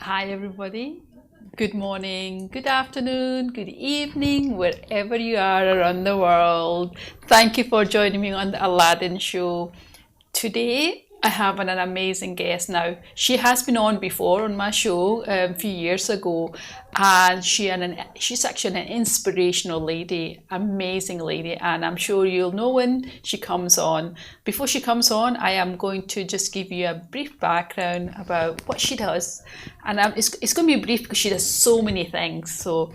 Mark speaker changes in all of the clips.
Speaker 1: Hi, everybody. Good morning, good afternoon, good evening, wherever you are around the world. Thank you for joining me on the Aladin show. Today, I have an amazing guest now. She has been on before on my show a few years ago, and she's actually an inspirational lady, amazing lady, and I'm sure you'll know when she comes on. Before she comes on, I am going to just give you a brief background about what she does, and it's going to be brief because she does so many things. So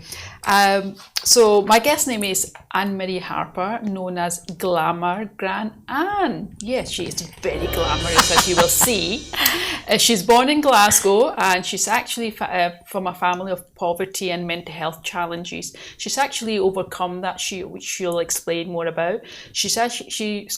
Speaker 1: my guest name is Anne-Marie Harper, known as Glamourgrananne. Yes, she is very glamorous, as you will see. She's born in Glasgow, and she's actually from a family of poverty and mental health challenges. She's actually overcome that, which she'll explain more about. She's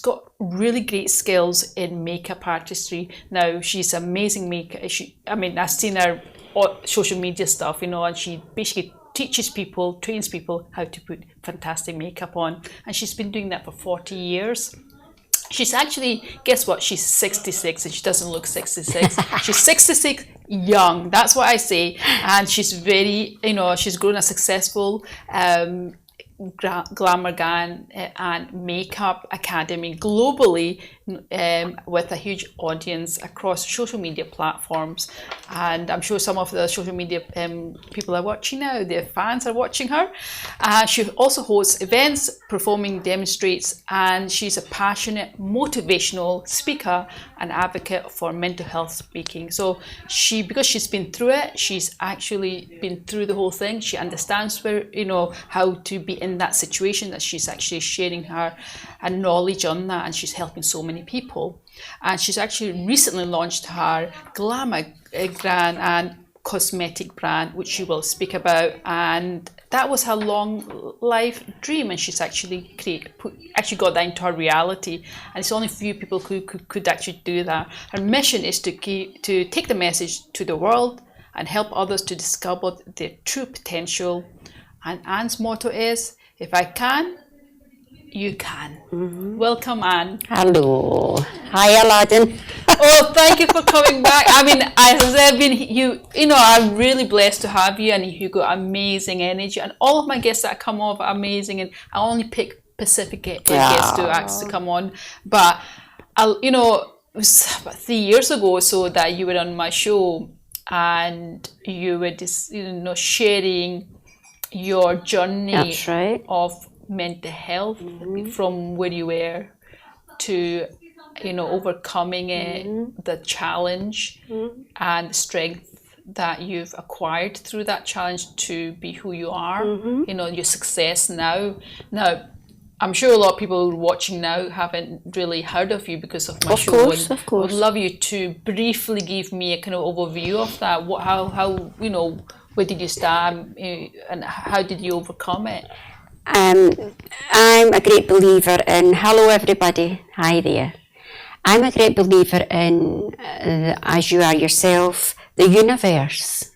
Speaker 1: got really great skills in makeup artistry. Now, she's amazing makeup. I've seen her on social media stuff, and she basically teaches people, trains people how to put fantastic makeup on. And she's been doing that for 40 years. She's actually, guess what? She's 66 and she doesn't look 66. She's 66 young, that's what I say. And she's very, she's grown a successful Glamourgrananne and makeup academy globally, with a huge audience across social media platforms. And I'm sure some of the social media people are watching now, their fans are watching her. She also hosts events, performing demonstrates, and she's a passionate motivational speaker and advocate for mental health speaking. So because she's been through it, she's actually been through the whole thing. She understands how to be in that situation, that she's actually sharing her knowledge on that, and she's helping so many people. And she's actually recently launched her Glamourgrananne cosmetic brand, which she will speak about, and that was her long life dream, and she's actually got that into her reality. And it's only few people who could actually do that. Her mission is to take the message to the world and help others to discover their true potential. And Anne's motto is, if I can, you can. Mm-hmm. Welcome, Anne.
Speaker 2: Hello. Hi, Aladin.
Speaker 1: Oh, thank you for coming back. I'm really blessed to have you, and you got amazing energy. And all of my guests that come on are amazing, and I only pick Pacific guests to ask to come on. But it was about 3 years ago or so that you were on my show, and you were just sharing your journey.
Speaker 2: That's right.
Speaker 1: Of mental health, mm-hmm. from where you were to overcoming it, mm-hmm. the challenge, mm-hmm. and the strength that you've acquired through that challenge to be who you are, mm-hmm. Your success now. I'm sure a lot of people watching now haven't really heard of you because of my show.
Speaker 2: Of course.
Speaker 1: I'd love you to briefly give me a kind of overview of that. Where did you start, and how did you overcome it?
Speaker 2: I'm a great believer in, hello everybody, hi there. I'm a great believer in, as you are yourself, the universe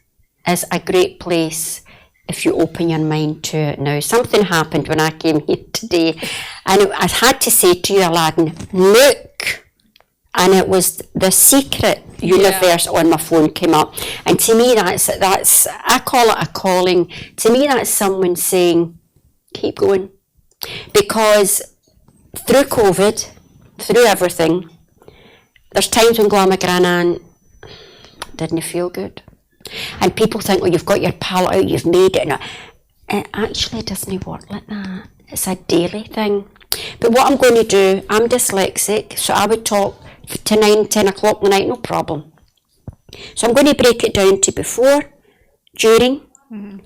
Speaker 2: is a great place if you open your mind to it. Now, something happened when I came here today, and I had to say to you, Aladin, look. And it was the secret universe on my phone came up. And to me, that's I call it a calling. To me, that's someone saying, keep going. Because through COVID, through everything, there's times when Glamourgrananne didn't feel good. And people think, you've got your palette out, you've made it. No, it actually doesn't work like that. It's a daily thing. But what I'm going to do, I'm dyslexic, so I would talk to 9, 10 o'clock in the night, no problem. So I'm going to break it down to before, during, mm-hmm.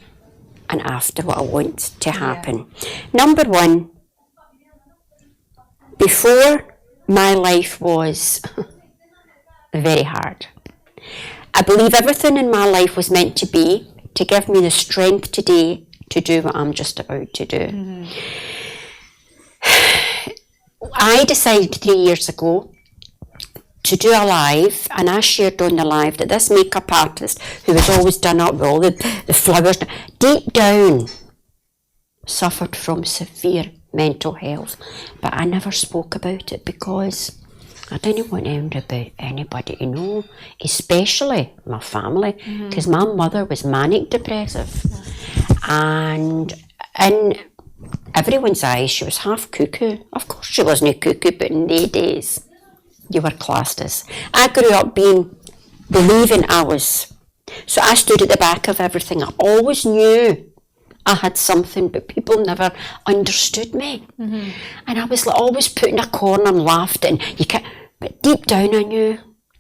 Speaker 2: and after what I want to happen. Yeah. Number one, before, my life was very hard. I believe everything in my life was meant to be to give me the strength today to do what I'm just about to do. Mm-hmm. I decided 3 years ago to do a live, and I shared on the live that this makeup artist, who was always done up with all the flowers, deep down suffered from severe mental health. But I never spoke about it because I didn't want anybody to know, especially my family, because my mother was manic depressive, and in everyone's eyes she was half cuckoo. Of course she wasn't cuckoo, but in the days you were classed as. I grew up believing I was. So I stood at the back of everything. I always knew I had something, but people never understood me. And I was always put in a corner and laughed, and but deep down I knew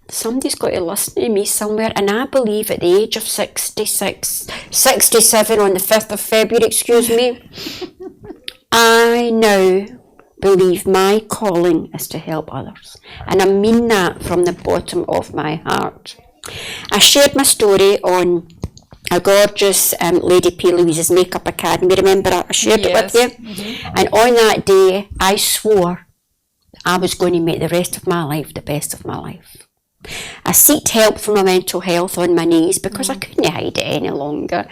Speaker 2: somebody's got to listen to me somewhere. And I believe at the age of 67 on the 5th of February, excuse me, I now believe my calling is to help others. And I mean that from the bottom of my heart. I shared my story on a gorgeous Lady P. Louise's Makeup Academy. Remember, I shared it with you? And on that day, I swore I was going to make the rest of my life the best of my life. I sought help for my mental health on my knees because I couldn't hide it any longer.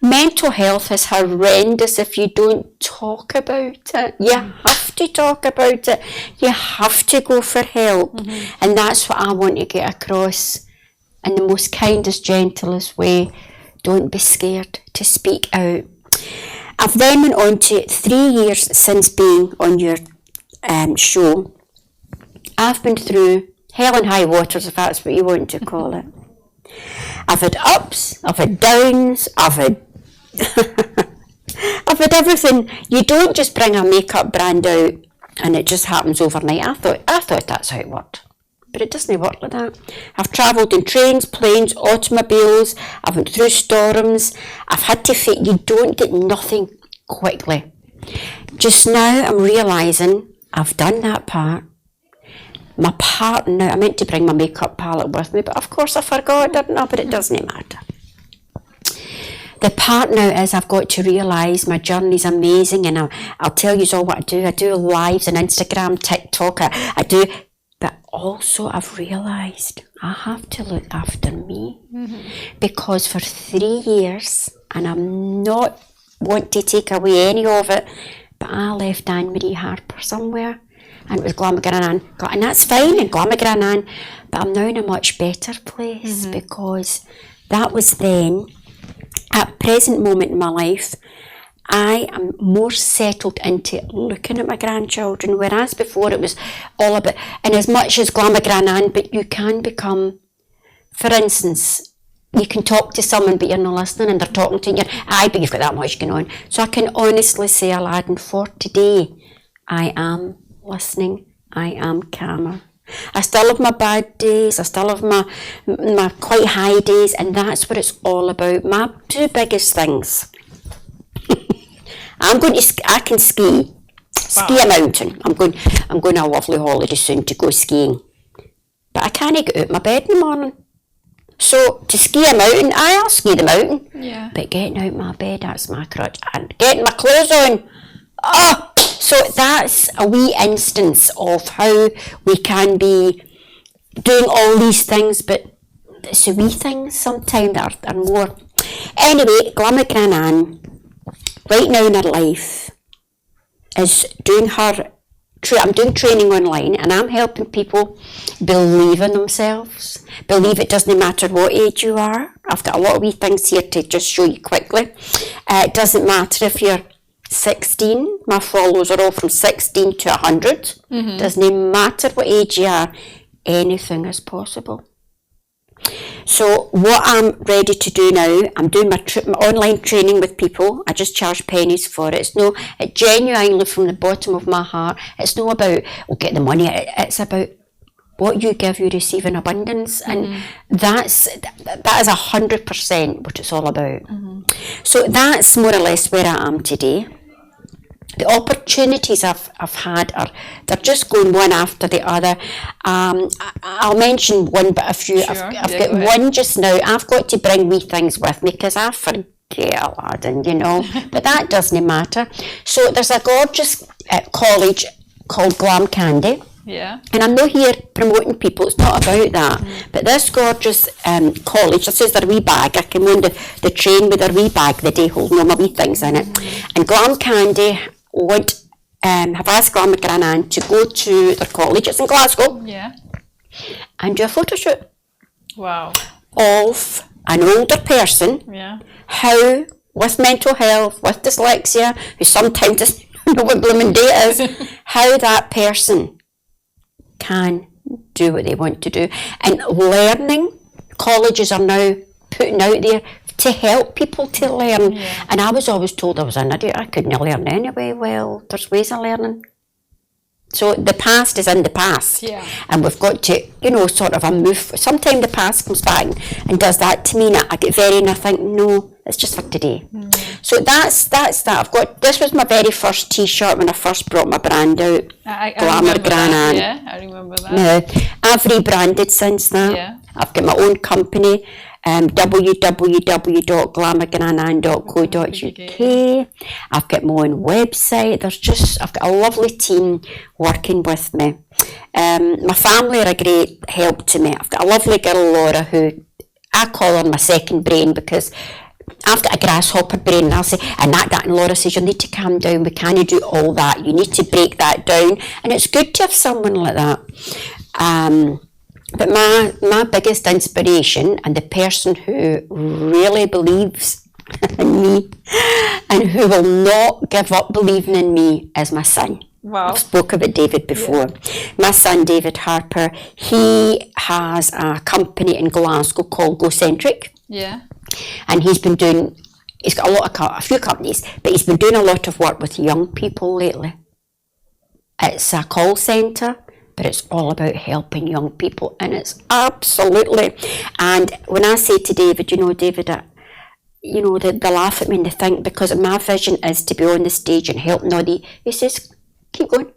Speaker 2: Mental health is horrendous if you don't talk about it. You have to talk about it. You have to go for help. And that's what I want to get across in the most kindest, gentlest way. Don't be scared to speak out. I've then went on to 3 years since being on your show. I've been through hell and high waters, if that's what you want to call it. I've had ups, I've had downs, I've had I've had everything. You don't just bring a makeup brand out and it just happens overnight. I thought that's how it worked. But it doesn't work like that. I've travelled in trains, planes, automobiles. I've went through storms. I've had to face. You don't get nothing quickly. Just now I'm realising I've done that part. My part now, I meant to bring my makeup palette with me, but of course I forgot, didn't I? But it doesn't matter. The part now is I've got to realise my journey's amazing, and I'll tell you all what I do. I do lives on Instagram, TikTok, I do. But also I've realised I have to look after me. Because for 3 years, and I'm not want to take away any of it, but I left Anne-Marie Harper somewhere, and it was Glamourgrananne, and that's fine, and Glamourgrananne, but I'm now in a much better place because that was then. At present moment in my life, I am more settled into looking at my grandchildren, whereas before it was all about, and as much as Glamourgrananne, but you can become, for instance, you can talk to someone but you're not listening, and they're talking to you, but you've got that much going on. So I can honestly say, Aladin, for today, I am listening, I am calmer. I still have my bad days, I still have my quite high days, and that's what it's all about. My two biggest things. I can ski a mountain. I'm going on a lovely holiday soon to go skiing. But I can't get out of my bed in the morning. So to ski a mountain, I'll ski the mountain.
Speaker 1: Yeah.
Speaker 2: But getting out of my bed, that's my crutch. And getting my clothes on, so that's a wee instance of how we can be doing all these things, but it's the wee things sometimes that are more. Anyway, Glamourgrananne, right now in her life, is doing I'm doing training online, and I'm helping people believe in themselves. Believe it doesn't matter what age you are. I've got a lot of wee things here to just show you quickly. It doesn't matter if you're 16, my followers are all from 16 to 100. Doesn't matter what age you are, anything is possible. So what I'm ready to do now, I'm doing my online training with people. I just charge pennies for it. It genuinely from the bottom of my heart, it's not about, get the money, it's about what you give, you receive in abundance. And that is 100% what it's all about. So that's more or less where I am today. The opportunities I've had they're just going one after the other. I'll mention one, but a few.
Speaker 1: Sure.
Speaker 2: I've got one just now. I've got to bring wee things with me because I forget Aladin, but that doesn't matter. So there's a gorgeous college called Glamourgrananne.
Speaker 1: Yeah.
Speaker 2: And I'm not here promoting people, it's not about that. But this gorgeous college, this is their wee bag. I came on the train with their wee bag the day holding all my wee things in it. And Glamourgrananne want have asked Glamourgrananne to go to their college, it's in Glasgow,
Speaker 1: Yeah.
Speaker 2: and do a photo shoot
Speaker 1: Wow.
Speaker 2: of an older person,
Speaker 1: Yeah.
Speaker 2: how, with mental health, with dyslexia, who sometimes doesn't know what blooming day it is, how that person can do what they want to do. And learning, colleges are now putting out there to help people to learn.
Speaker 1: Yeah.
Speaker 2: And I was always told I was an idiot, I couldn't learn anyway. Well, there's ways of learning. So the past is in the past.
Speaker 1: Yeah.
Speaker 2: And we've got to, sort of a move. Sometimes the past comes back and does that to me, and I get very, and I think, no, it's just for today. So that's that. This was my very first T-shirt when I first brought my brand out.
Speaker 1: I remember that.
Speaker 2: Glamourgrananne.
Speaker 1: Yeah, I remember that.
Speaker 2: Now, I've rebranded since that.
Speaker 1: Yeah.
Speaker 2: I've got my own company, www.glamourgrananne.co.uk. I've got my own website. I've got a lovely team working with me. My family are a great help to me. I've got a lovely girl, Laura, who I call her my second brain, because I've got a grasshopper brain, and I'll say, and and Laura says, you need to calm down, we can't do all that, you need to break that down, and it's good to have someone like that. But my biggest inspiration, and the person who really believes in me and who will not give up believing in me, is my son.
Speaker 1: Wow.
Speaker 2: I've spoke about David before. Yeah. My son, David Harper, he has a company in Glasgow called Gocentric.
Speaker 1: Yeah.
Speaker 2: And he's got a few companies, but he's been doing a lot of work with young people lately. It's a call centre, but it's all about helping young people, and it's absolutely. And when I say to David, David, they laugh at me and they think, because my vision is to be on the stage and help Noddy, he says, keep going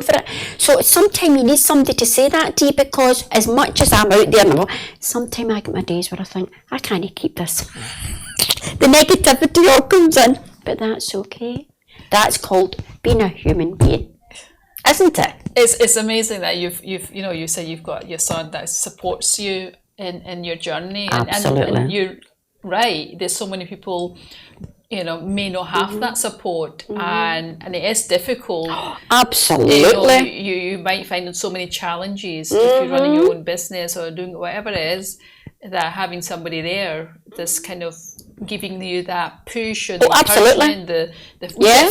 Speaker 2: for it. So sometimes you need somebody to say that to you, because as much as I'm out there, sometimes I get my days where I think, I can't keep this. The negativity all comes in, but that's okay. That's called being a human being, isn't it?
Speaker 1: It's amazing that you say you've got your son that supports you in your journey.
Speaker 2: Absolutely.
Speaker 1: And you're right. There's so many people, may not have that support, and it is difficult.
Speaker 2: Absolutely.
Speaker 1: You might find so many challenges if you're running your own business or doing whatever it is, that having somebody there that's kind of giving you that push and
Speaker 2: absolutely.
Speaker 1: the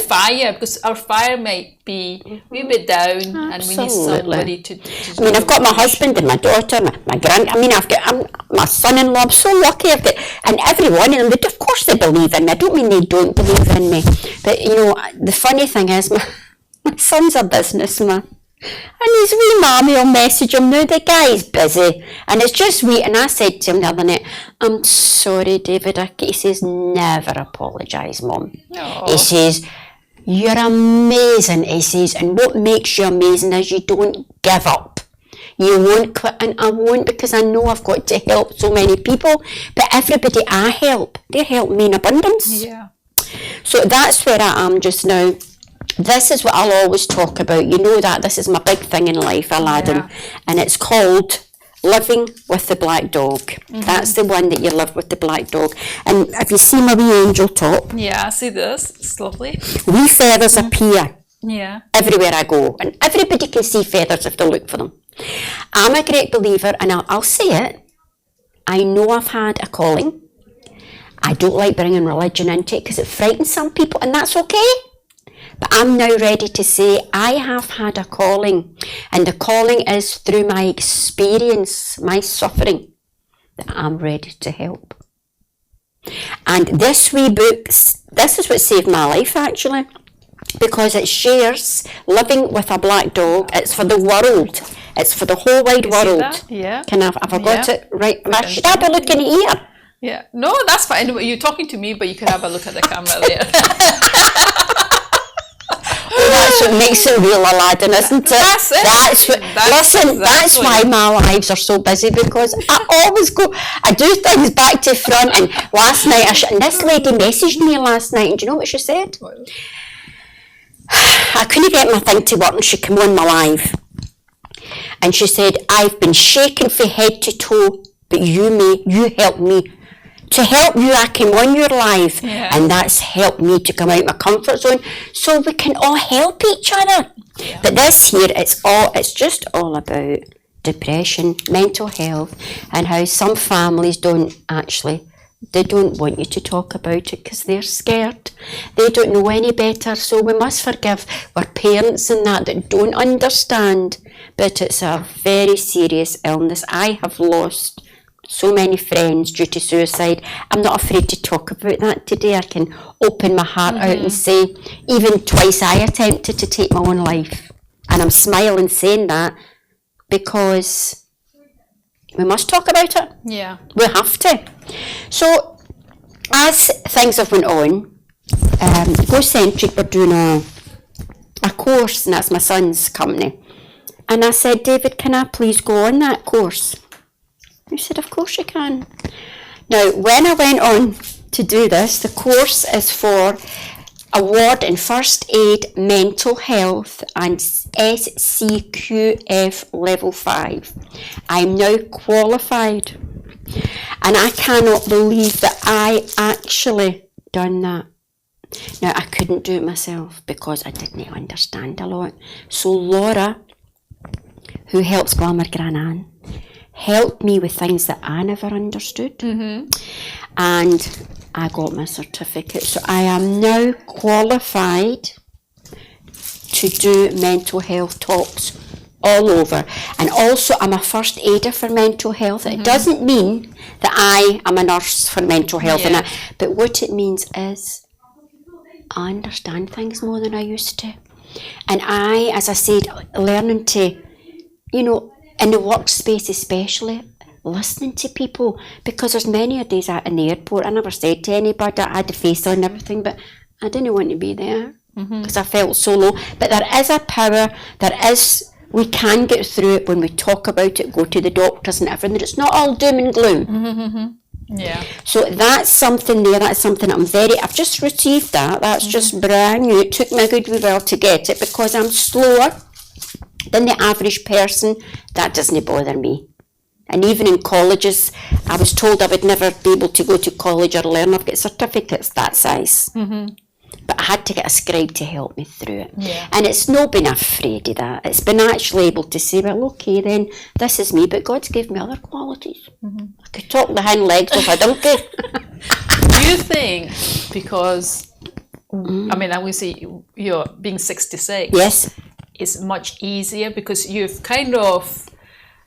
Speaker 1: fire, because our fire might be a wee bit down, and we need somebody to
Speaker 2: I've got my husband and my daughter, my grand. I've got my son-in-law. I'm so lucky. And every one of them, of course they believe in me. I don't mean they don't believe in me, but the funny thing is, my son's a businessman. And his wee mammy will message him, now the guy's busy, and it's just wee. And I said to him the other night, I'm sorry, David. He says, never apologise, Mum.
Speaker 1: Aww.
Speaker 2: He says, you're amazing. He says, and what makes you amazing is you don't give up. You won't quit, and I won't, because I know I've got to help so many people, but everybody I help, they help me in abundance.
Speaker 1: Yeah.
Speaker 2: So that's where I am just now. This is what I'll always talk about. That this is my big thing in life, Aladin, and it's called living with the black dog. That's the one that you live with the black dog. And if you see my wee angel top,
Speaker 1: yeah, I see this. It's lovely.
Speaker 2: Wee feathers appear everywhere I go, and everybody can see feathers if they look for them. I'm a great believer, and I'll say it. I know I've had a calling. I don't like bringing religion into it because it frightens some people, and that's okay. But I'm now ready to say I have had a calling, and the calling is through my experience, my suffering, that I'm ready to help. And this wee book, this is what saved my life actually, because it shares living with a black dog. It's for the world. It's for the whole wide world.
Speaker 1: Yeah.
Speaker 2: Have I got it right? Should I be looking here?
Speaker 1: Yeah. No, that's fine. You're talking to me, but you can have a look at the camera there.
Speaker 2: That's what makes it real, Aladin, isn't it?
Speaker 1: That's it.
Speaker 2: That's why my lives are so busy, because I always I do things back to front. And last night, and this lady messaged me last night, and do you know what she said? I couldn't get my thing to work, and she came on my live. And she said, I've been shaken from head to toe, but you helped me to help you, I came on your live, and that's helped me to come out of my comfort zone, so we can all help each other. But this here, it's just all about depression, mental health, and how some families they don't want you to talk about it because they're scared. They don't know any better, so we must forgive our parents and that don't understand. But it's a very serious illness. I have lost so many friends due to suicide. I'm not afraid to talk about that today. I can open my heart out and say, even twice I attempted to take my own life. And I'm smiling saying that because we must talk about it.
Speaker 1: Yeah.
Speaker 2: We have to. So, as things have went on, GoCentric were doing a course, and that's my son's company. And I said, David, can I please go on that course? He said, of course you can. Now, when I went on to do this, the course is for Award in First Aid, Mental Health and SCQF Level 5. I'm now qualified. And I cannot believe that I actually done that. Now, I couldn't do it myself because I didn't understand a lot. So Laura, who helps Glamourgrananne, helped me with things that I never understood. And I got my certificate. So I am now qualified to do mental health talks all over. And also I'm a first aider for mental health. It doesn't mean that I am a nurse for mental health, but what it means is I understand things more than I used to. And I, as I said, learning to, in the workspace especially, listening to people, because there's many a days out in the airport I never said to anybody, I had the face on and everything, but I didn't want to be there because I felt so low. But there is a power, we can get through it when we talk about it, go to the doctors and everything. It's not all doom and gloom.
Speaker 1: Yeah.
Speaker 2: So that's something there, that's something I've just received that, that's just brand new. It took me a good while to get it because I'm slower than the average person. That doesn't bother me. And even in colleges, I was told I would never be able to go to college or learn. I've got certificates that size. But I had to get a scribe to help me through it. And it's not been afraid of that. It's been actually able to say, well, okay, then this is me, but God's given me other qualities. I could talk the hind legs off a donkey.
Speaker 1: Do you think, because, I mean, I would say you're being 66,
Speaker 2: yes,
Speaker 1: it's much easier because you've kind of,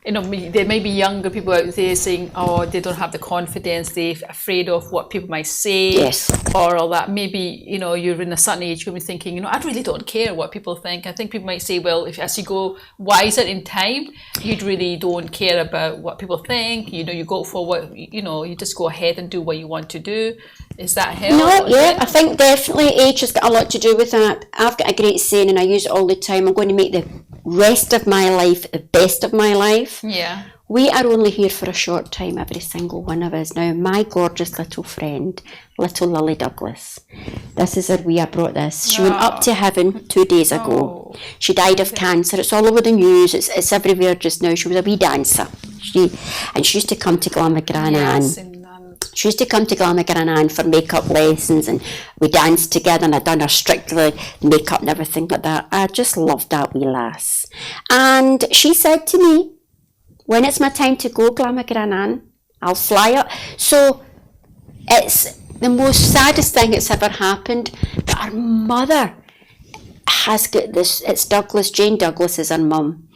Speaker 1: there may be younger people out there saying, oh, they don't have the confidence, they're afraid of what people might say,
Speaker 2: yes,
Speaker 1: or all that. Maybe, you're in a certain age, you'll be thinking, I really don't care what people think. I think people might say, well, if as you go wiser in time, you really don't care about what people think. You go for what, you just go ahead and do what you want to do. Is that help?
Speaker 2: No, yeah, I think definitely age has got a lot to do with that. I've got a great saying and I use it all the time. I'm going to make the rest of my life the best of my life.
Speaker 1: Yeah.
Speaker 2: We are only here for a short time, every single one of us. Now, my gorgeous little friend, little Lily Douglas, this is her wee, I brought this. She went up to heaven 2 days ago. She died of cancer. It's all over the news. It's everywhere just now. She was a wee dancer. She used to come to Glamourgrananne. She used to come to Glamourgrananne for makeup lessons, and we danced together, and I'd done her strictly makeup and everything like that. I just loved that wee lass. And she said to me, when it's my time to go, Glamourgrananne, I'll fly up. So it's the most saddest thing that's ever happened. But her mother has got this, it's Douglas, Jane Douglas is her mum,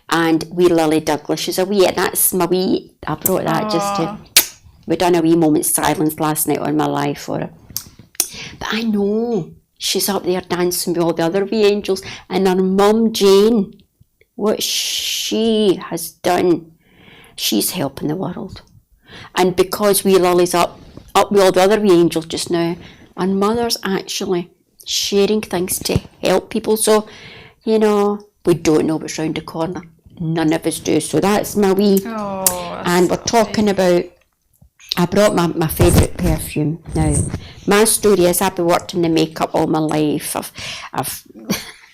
Speaker 2: and wee Lily Douglas, she's a wee, that's my wee, I brought that just to, we done a wee moment's silence last night on my live for her. But I know she's up there dancing with all the other wee angels, and her mum Jane, what she has done, she's helping the world. And because wee Lily's up with all the other wee angels just now, and mother's actually sharing things to help people. So, we don't know what's round the corner. None of us do. So that's my wee. And we're talking about, I brought my favourite perfume. Now, my story is I've been working in the makeup all my life. I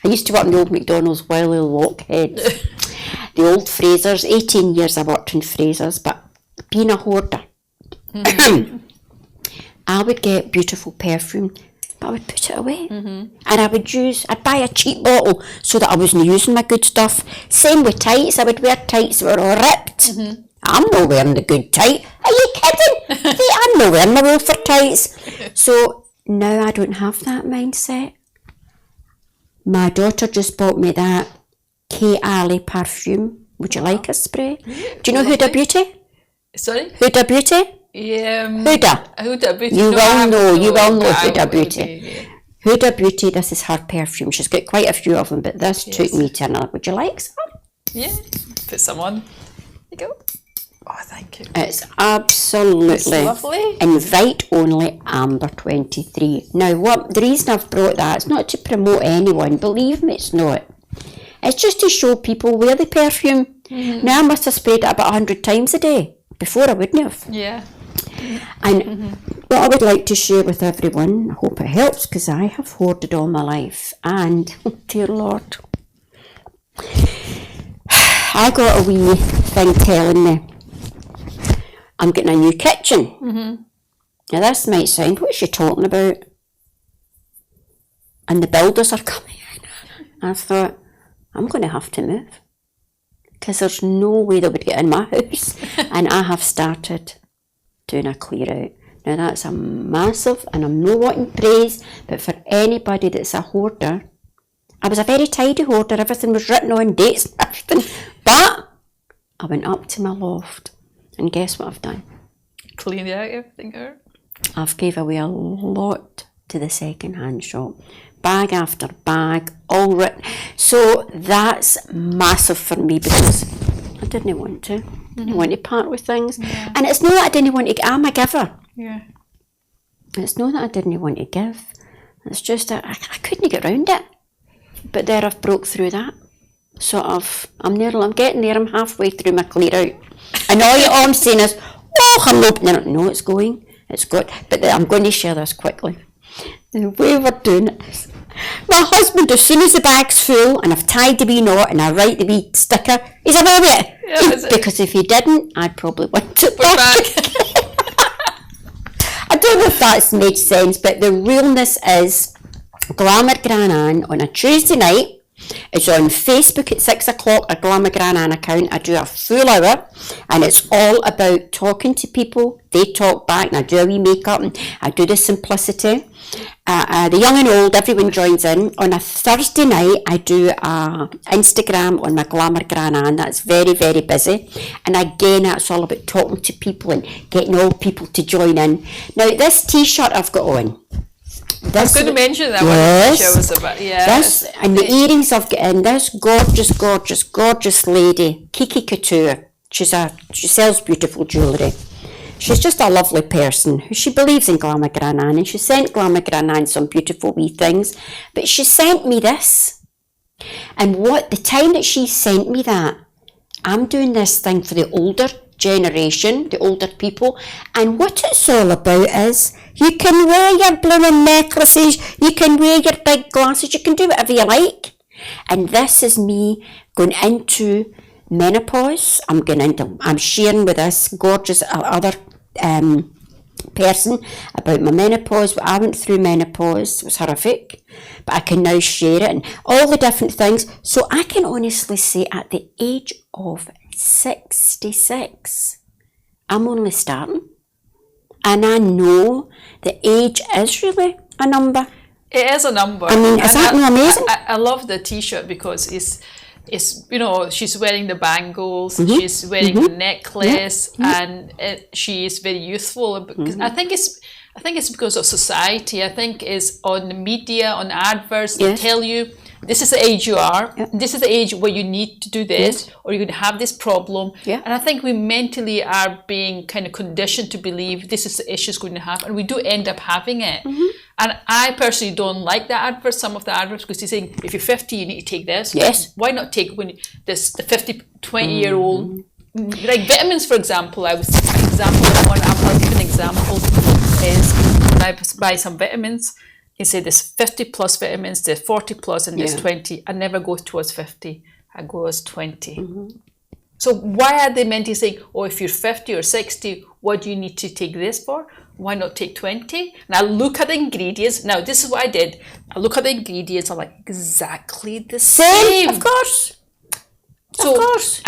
Speaker 2: used to work in the old McDonald's, Wiley Lockhead, the old Frasers. 18 years I worked in Frasers, but being a hoarder, I would get beautiful perfume, but I would put it away. And I'd buy a cheap bottle so that I wasn't using my good stuff. Same with tights. I would wear tights that were all ripped. I'm not wearing the good tight. Are you kidding? I'm not wearing my Wilford tights. So now I don't have that mindset. My daughter just bought me that Kate Alley perfume. Would you like a spray? Do you know Huda Beauty?
Speaker 1: Sorry?
Speaker 2: Huda Beauty?
Speaker 1: Yeah.
Speaker 2: Huda
Speaker 1: Beauty.
Speaker 2: You will know Huda Beauty.
Speaker 1: Yeah.
Speaker 2: Huda Beauty, this is her perfume. She's got quite a few of them, but this took me to another. Would you like some?
Speaker 1: Yeah. Put some on. There you go. Oh, thank you.
Speaker 2: It's absolutely
Speaker 1: it's lovely.
Speaker 2: Invite only Amber 23. Now, the reason I've brought that, it's not to promote anyone. Believe me, it's not. It's just to show people wear the perfume. Now, I must have sprayed it about 100 times a day. Before, I wouldn't have.
Speaker 1: Yeah.
Speaker 2: And what I would like to share with everyone, I hope it helps, because I have hoarded all my life. And, oh dear Lord, I got a wee thing telling me I'm getting a new kitchen. Now this might sound, what's she talking about? And the builders are coming in. I thought, I'm going to have to move. Because there's no way they would get in my house. And I have started doing a clear out. Now that's a massive, and I'm not wanting praise, but for anybody that's a hoarder, I was a very tidy hoarder, everything was written on, dates and everything. But I went up to my loft, and guess what I've done?
Speaker 1: Cleaned out everything out.
Speaker 2: I've gave away a lot to the second-hand shop. Bag after bag, all written. So that's massive for me because I didn't want to. I didn't want to part with things.
Speaker 1: Yeah.
Speaker 2: And it's not that I didn't want to, I'm a giver.
Speaker 1: Yeah.
Speaker 2: It's not that I didn't want to give. It's just that I couldn't get around it. But there I've broke through that. Sort of, I'm getting there, I'm halfway through my clear out. And all I'm saying is, oh, I'm opening it. No, it's going. It's good. But I'm going to share this quickly. The way we're doing it is, my husband, as soon as the bag's full and I've tied the wee knot and I write the wee sticker, he's away with it.
Speaker 1: Yeah,
Speaker 2: because if he didn't, I'd probably want it
Speaker 1: back.
Speaker 2: I don't know if that's made sense, but the realness is Glamourgrananne on a Tuesday night. It's on Facebook at 6 o'clock, a Glamourgrananne account. I do a full hour and it's all about talking to people. They talk back and I do a wee makeup and I do the simplicity. The young and old, everyone joins in. On a Thursday night, I do a Instagram on my Glamourgrananne. That's very, very busy. And again, that's all about talking to people and getting all people to join in. Now, this t-shirt I've got on.
Speaker 1: I was going to mention that
Speaker 2: yes,
Speaker 1: one. Was about, yeah.
Speaker 2: This, and the earrings I've got in, this gorgeous, gorgeous, gorgeous lady, Kiki Couture. She sells beautiful jewellery. She's just a lovely person. She believes in Glamourgrananne, and she sent Glamourgrananne some beautiful wee things. But she sent me this. And the time that she sent me that, I'm doing this thing for the older generation, the older people, and what it's all about is you can wear your blooming necklaces, you can wear your big glasses, you can do whatever you like. And this is me going into menopause. I'm sharing with this gorgeous other person about my menopause. I went through menopause, it was horrific, but I can now share it and all the different things. So I can honestly say at the age of 66, I'm only starting. And I know the age is really a number.
Speaker 1: It is a number.
Speaker 2: I mean, is that not amazing?
Speaker 1: I love the t-shirt because it's she's wearing the bangles, she's wearing the necklace, and she is very youthful. Because I think it's because of society. I think it's on the media, on adverts, they tell you this is the age you are, this is the age where you need to do this, or you're going to have this problem. And I think we mentally are being kind of conditioned to believe this is the issue going to happen, and we do end up having it. And I personally don't like the adverts, some of the adverts, because they're saying if you're 50, you need to take this.
Speaker 2: Yes.
Speaker 1: Why not take the 20-year-old? Like vitamins, for example. I'll give an example. Is when I buy some vitamins, you say there's 50 plus vitamins, there's 40 plus, and there's 20. I never go towards 50. I go as 20. So why are they meant to say, oh, if you're 50 or 60, what do you need to take this for? Why not take 20? And I look at the ingredients. Now, this is what I did. I look at the ingredients. I'm like, exactly the same.
Speaker 2: Of course.
Speaker 1: So,
Speaker 2: of course.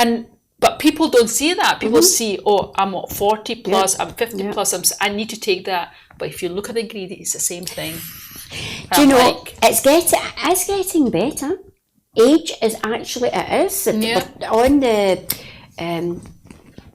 Speaker 1: But people don't see that. People see, oh, I'm 40 plus, I'm 50
Speaker 2: Yeah.
Speaker 1: plus, I need to take that. But if you look at the ingredients, it's the same thing.
Speaker 2: Do you know, it's getting better. Age is actually, it is.
Speaker 1: Yeah.
Speaker 2: On the,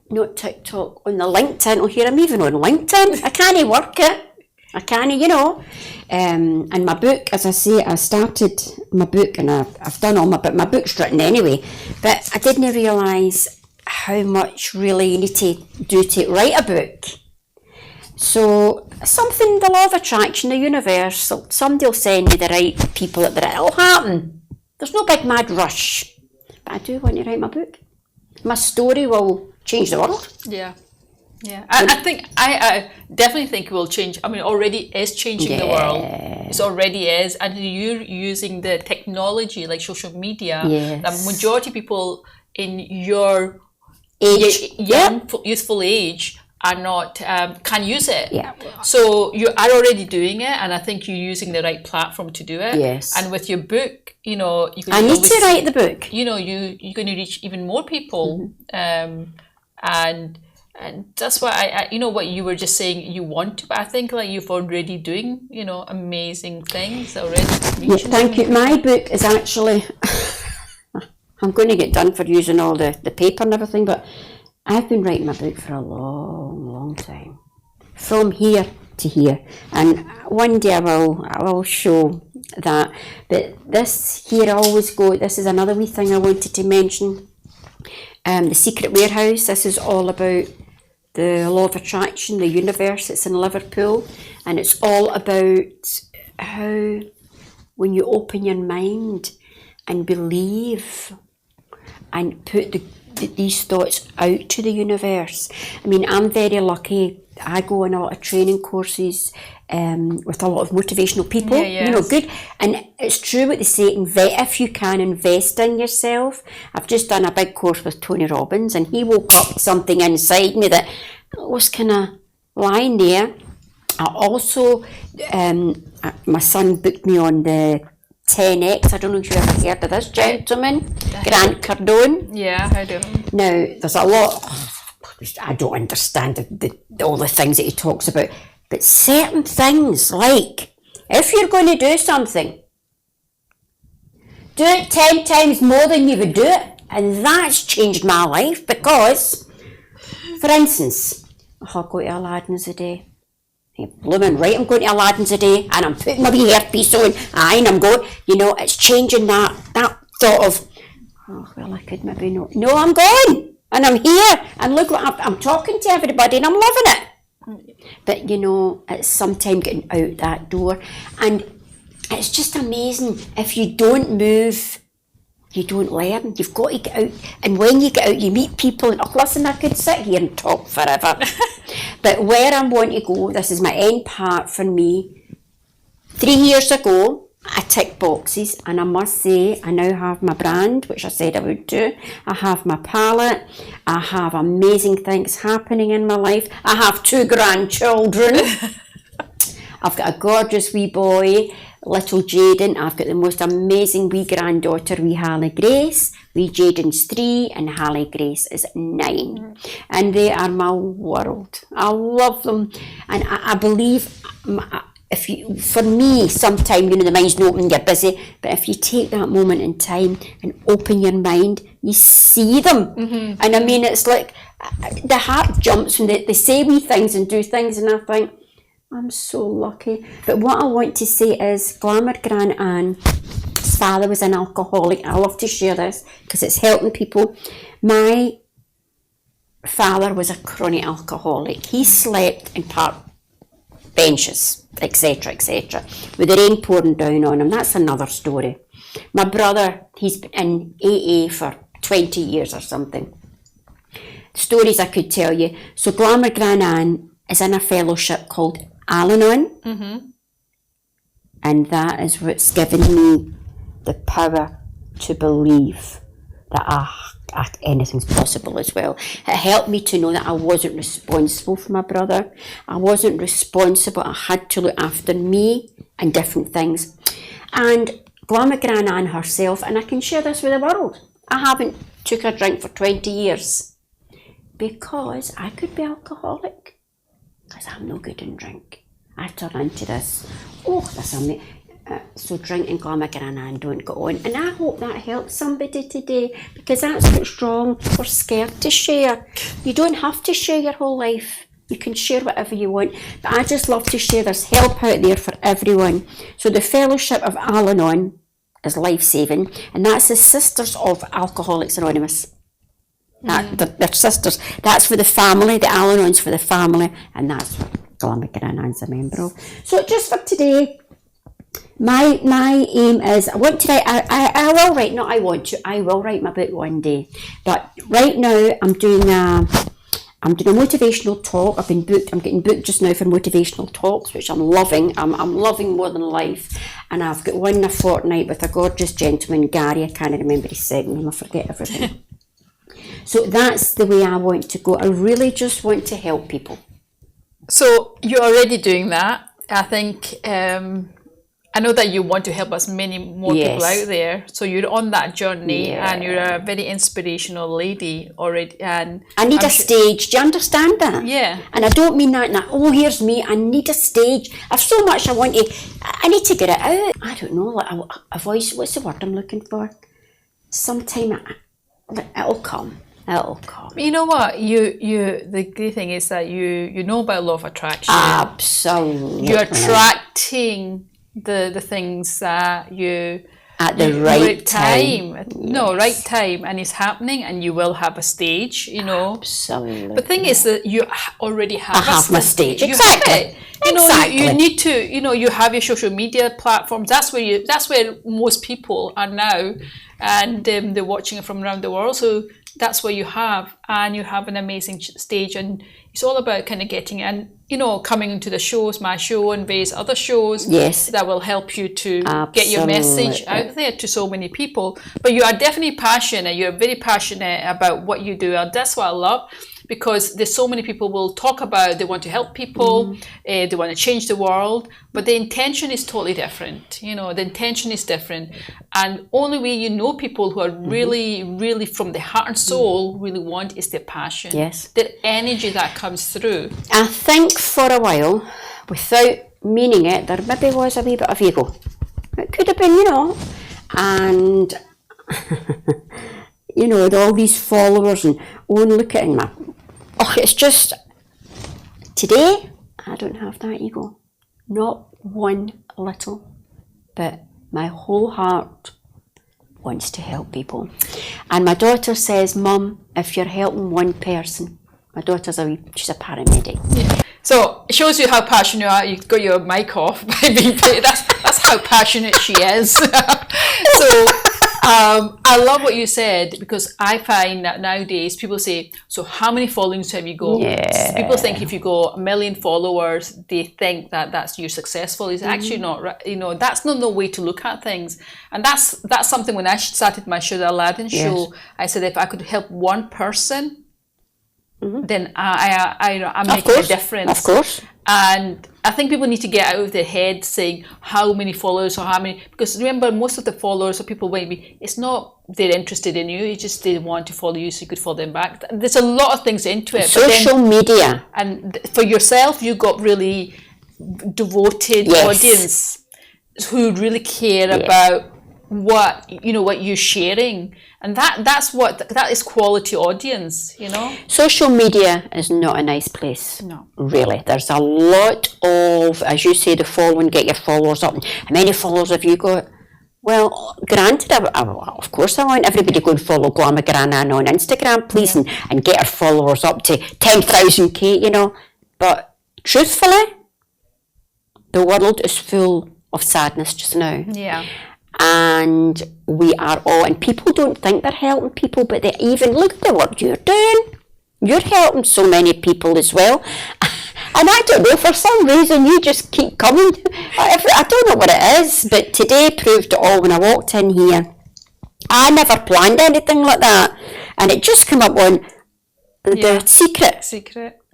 Speaker 2: not TikTok, on the LinkedIn, oh here I'm even on LinkedIn, I can't work it. I can't, you know. And my book, as I say, I started my book and I've done all my book's written anyway, but I didn't realise how much really you need to do to write a book. So something, the law of attraction, the universe, so somebody will send me the right people at the right, it'll happen. There's no big mad rush. But I do want to write my book. My story will change the world.
Speaker 1: Yeah. Yeah, I definitely think it will change. I mean, already is changing the world. It already is, and you're using the technology like social media. The majority of people in your
Speaker 2: Age,
Speaker 1: youthful age are not can use it.
Speaker 2: Yeah.
Speaker 1: So you are already doing it, and I think you're using the right platform to do it.
Speaker 2: Yes.
Speaker 1: And with your book, you know, you can
Speaker 2: I need to write the book.
Speaker 1: You know, you're going to reach even more people, and that's why I you know what you were just saying you want to, but I think like you've already doing, you know, amazing things already.
Speaker 2: Yeah, thank you. My book is actually, I'm going to get done for using all the paper and everything, but I've been writing my book for a long, long time. From here to here. And one day I will show that. But this here I always go, this is another wee thing I wanted to mention. The Secret Warehouse, this is all about the law of attraction, the universe. It's in Liverpool, and it's all about how when you open your mind and believe and put these thoughts out to the universe. I mean, I'm very lucky. I go on a lot of training courses with a lot of motivational people, you know, good. And it's true what they say, if you can, invest in yourself. I've just done a big course with Tony Robbins, and he woke up something inside me that was kind of lying there. I also, my son booked me on the 10X. I don't know if you've ever heard of this gentleman, Grant Cardone.
Speaker 1: Yeah, I do.
Speaker 2: Now, there's a lot, I don't understand all the things that he talks about, but certain things, like, if you're going to do something, do it 10 times more than you would do it. And that's changed my life because, for instance, I'll go to Aladin's a day. Blooming right, I'm going to Aladin's a day and I'm putting my wee hairpiece on, and I'm going, you know, it's changing that thought of, oh, well, I could maybe not. No, I'm going and I'm here and look what I'm talking to everybody and I'm loving it. But, you know, it's sometimes getting out that door, and it's just amazing. If you don't move, you don't learn. You've got to get out, and when you get out, you meet people, and oh, listen, I could sit here and talk forever. But where I want to go, this is my end part for me. 3 years ago, I ticked boxes, and I must say, I now have my brand, which I said I would do. I have my palette. I have amazing things happening in my life. I have 2 grandchildren. I've got a gorgeous wee boy, little Jaden. I've got the most amazing wee granddaughter, wee Hallie Grace. Wee Jaden's 3 and Hallie Grace is 9. And they are my world. I love them. And I believe, for me, sometimes, you know, the mind's not open, you're busy, but if you take that moment in time and open your mind, you see them. And I mean, it's like the heart jumps when they say wee things and do things, and I think, I'm so lucky. But what I want to say is, Glamourgrananne's father was an alcoholic. I love to share this because it's helping people. My father was a chronic alcoholic. He slept in park benches, etc., etc., with the rain pouring down on him. That's another story. My brother, he's been in AA for 20 years or something. Stories I could tell you. So Glamourgrananne is in a fellowship called Aladinshow, and that is what's given me the power to believe that anything's possible as well. It helped me to know that I wasn't responsible for my brother. I wasn't responsible. I had to look after me and different things. And Glamourgrananne herself, and I can share this with the world, I haven't took a drink for 20 years because I could be alcoholic because I'm no good in drink. I turn into this, so drink and Glamourgrananne don't go on. And I hope that helps somebody today, because that's what's wrong. We're scared to share. You don't have to share your whole life. You can share whatever you want. But I just love to share. There's help out there for everyone. So the Fellowship of Al-Anon is life-saving, and that's the Sisters of Alcoholics Anonymous. They're sisters. That's for the family. The Al-Anon's for the family, and that's what Glamourgrananne's a member of. So just for today, my aim is I want to write. I will write. Not I want to. I will write my book one day. But right now I'm doing a motivational talk. I'm getting booked just now for motivational talks, which I'm loving. I'm loving more than life. And I've got one in a fortnight with a gorgeous gentleman, Gary. I can't remember his second name. I forget everything. So that's the way I want to go. I really just want to help people.
Speaker 1: So you're already doing that. I think I know that you want to help as many more people out there. So you're on that journey, and you're a very inspirational lady already. And
Speaker 2: I need a stage. Do you understand that?
Speaker 1: Yeah.
Speaker 2: And I don't mean that. Here's me. I need a stage. I've so much I need to get it out. I don't know. Like a voice. What's the word I'm looking for? Sometime it'll come. It'll come.
Speaker 1: You know what? The great thing is that you know about law of attraction.
Speaker 2: Absolutely.
Speaker 1: You're attracting the things that you
Speaker 2: at the right time.
Speaker 1: Right time, and it's happening, and you will have a stage.
Speaker 2: Absolutely.
Speaker 1: But the thing is that you already have.
Speaker 2: I have my stage. Exactly.
Speaker 1: You need to. You have your social media platforms. That's where most people are now, and they're watching it from around the world. So that's where you have an amazing stage, and it's all about kind of getting and coming into the shows, my show and various other shows that will help you to get your message out there to so many people. But you are definitely passionate. You're very passionate about what you do, and that's what I love, because there's so many people will talk about they want to help people, they want to change the world, but the intention is totally different. The intention is different, and only way people who are really, really from the heart and soul really want is their passion, the energy that comes through.
Speaker 2: I think for a while, without meaning it, there maybe was a wee bit of ego. It could have been, and with all these followers and look at me. It's just today I don't have that ego, not one little, but my whole heart wants to help people. And my daughter says, Mum, if you're helping one person, my daughter's she's a paramedic.
Speaker 1: Yeah. So it shows you how passionate you are. You got your mic off by being paid. That's how passionate she is. So I love what you said, because I find that nowadays people say, so how many followings have you got?
Speaker 2: Yeah.
Speaker 1: People think if you go 1 million followers, they think that's you're successful. It's actually not right. That's not the way to look at things. And that's something when I started my show, the Aladinshow, I said if I could help one person, then I'm making a difference.
Speaker 2: Of course.
Speaker 1: And I think people need to get out of their head saying how many followers or how many, because remember, most of the followers or people maybe it's not they're interested in you, it's just they want to follow you so you could follow them back. There's a lot of things into it.
Speaker 2: Social media.
Speaker 1: And for yourself, you got really devoted audience who really care about what you're sharing, and that is quality audience.
Speaker 2: Social media is not a nice place.
Speaker 1: No,
Speaker 2: really. There's a lot of, as you say, the following, get your followers up. How many followers have you got? Well, granted, of course I want everybody to go and follow Glamourgrananne on Instagram, please, and get our followers up to 10,000k, but truthfully, the world is full of sadness just now.
Speaker 1: Yeah.
Speaker 2: And we are all, and people don't think they're helping people, but they even look at the work you're doing. You're helping so many people as well. And I don't know, for some reason you just keep coming. I don't know what it is, but today proved it all when I walked in here. I never planned anything like that. and it just came up on The Secret.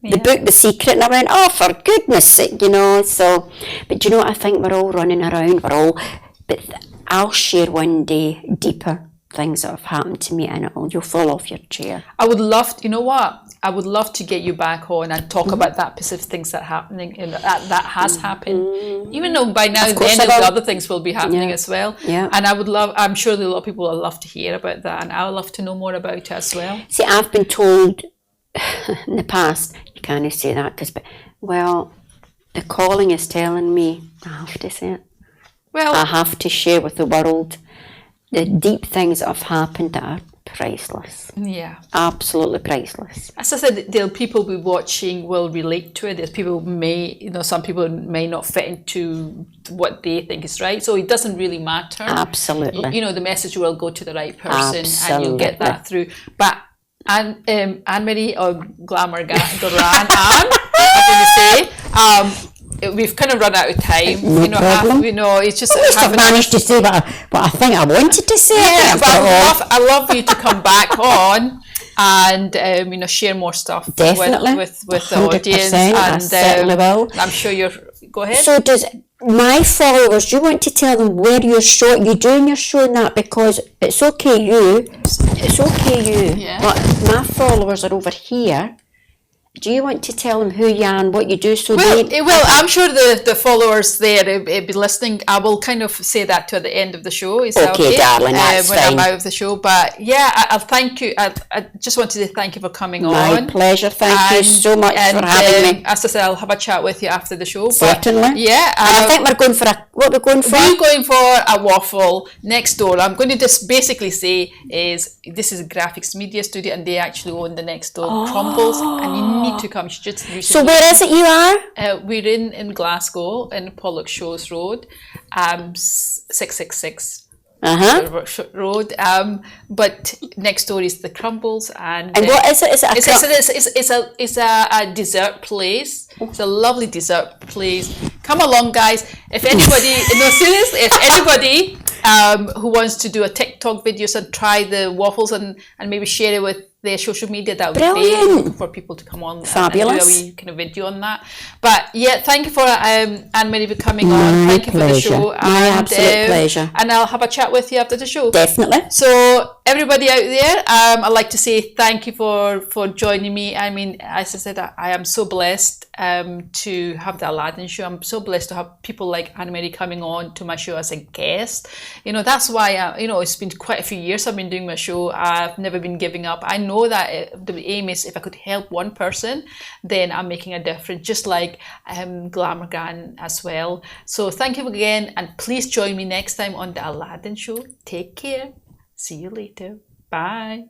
Speaker 1: Yeah.
Speaker 2: The book, The Secret, and I went, oh, for goodness sake, you know, so, but you know what, I think we're all running around, but I'll share one day deeper things that have happened to me, and you'll fall off your chair.
Speaker 1: I would love, you know what, I would love to get you back on and talk about that specific things that happening, that has happened, even though by now the end of the other things will be happening as well.
Speaker 2: Yeah.
Speaker 1: And I'm sure that a lot of people will love to hear about that, and I would love to know more about it as well.
Speaker 2: See, I've been told in the past, you can't say that because, well, the calling is telling me I have to say it.
Speaker 1: Well,
Speaker 2: I have to share with the world the deep things that have happened that are priceless.
Speaker 1: Yeah.
Speaker 2: Absolutely priceless.
Speaker 1: As I said, there'll people be watching will relate to it. There's people some people may not fit into what they think is right. So it doesn't really matter.
Speaker 2: Absolutely.
Speaker 1: You know, the message will go to the right person.
Speaker 2: Absolutely.
Speaker 1: And you'll get that through. But Anne-Marie or Glamourgrananne, I'm going to say, we've kind of run out of time.
Speaker 2: No problem.
Speaker 1: It's just
Speaker 2: I've managed to say what I think I wanted to say.
Speaker 1: Yeah, but I love you to come back on and share more stuff.
Speaker 2: Definitely.
Speaker 1: with the audience.
Speaker 2: And
Speaker 1: I
Speaker 2: certainly will.
Speaker 1: I'm sure you're. Go ahead.
Speaker 2: So does my followers? Do you want to tell them where you're doing your show and that, because it's okay you.
Speaker 1: Yeah.
Speaker 2: But my followers are over here. Do you want to tell them who you are and what you do?
Speaker 1: I'm sure the followers there will be listening. I will kind of say that to the end of the show. Is that okay,
Speaker 2: darling, that's
Speaker 1: when
Speaker 2: fine.
Speaker 1: I'm out of the show. But yeah, I'll thank you. I just wanted to thank you for coming on.
Speaker 2: My pleasure. Thank you so much for having me.
Speaker 1: As I said, I'll have a chat with you after the show.
Speaker 2: Certainly.
Speaker 1: Yeah.
Speaker 2: And I think we're going for what we're going for?
Speaker 1: We're going for a waffle next door. I'm going to just basically say this is a graphics media studio, and they actually own the next door Crumbles, and you need to come.
Speaker 2: So where is it you are?
Speaker 1: We're in Glasgow, in Pollock Shows Road, 666 Road. But next door is the Crumbles, and
Speaker 2: what is it?
Speaker 1: It's a dessert place. It's a lovely dessert place. Come along, guys. If anybody, seriously, if anybody who wants to do a TikTok videos and try the waffles and maybe share it with their social media, that would be great for people to come on.
Speaker 2: Fabulous.
Speaker 1: And do a wee kind of video on that. But yeah, thank you for Anne-Marie for coming on. Thank you for the show.
Speaker 2: My absolute pleasure.
Speaker 1: And I'll have a chat with you after the show.
Speaker 2: Definitely.
Speaker 1: So everybody out there, I'd like to say thank you for joining me. I mean, as I said, I am so blessed to have the Aladin show. I'm so blessed to have people like Anne-Marie coming on to my show as a guest. That's why it's been quite a few years I've been doing my show. I've never been giving up. I know that the aim is if I could help one person, then I'm making a difference, just like Glamourgrananne as well. So thank you again, and please join me next time on the Aladin show. Take care. See you later. Bye.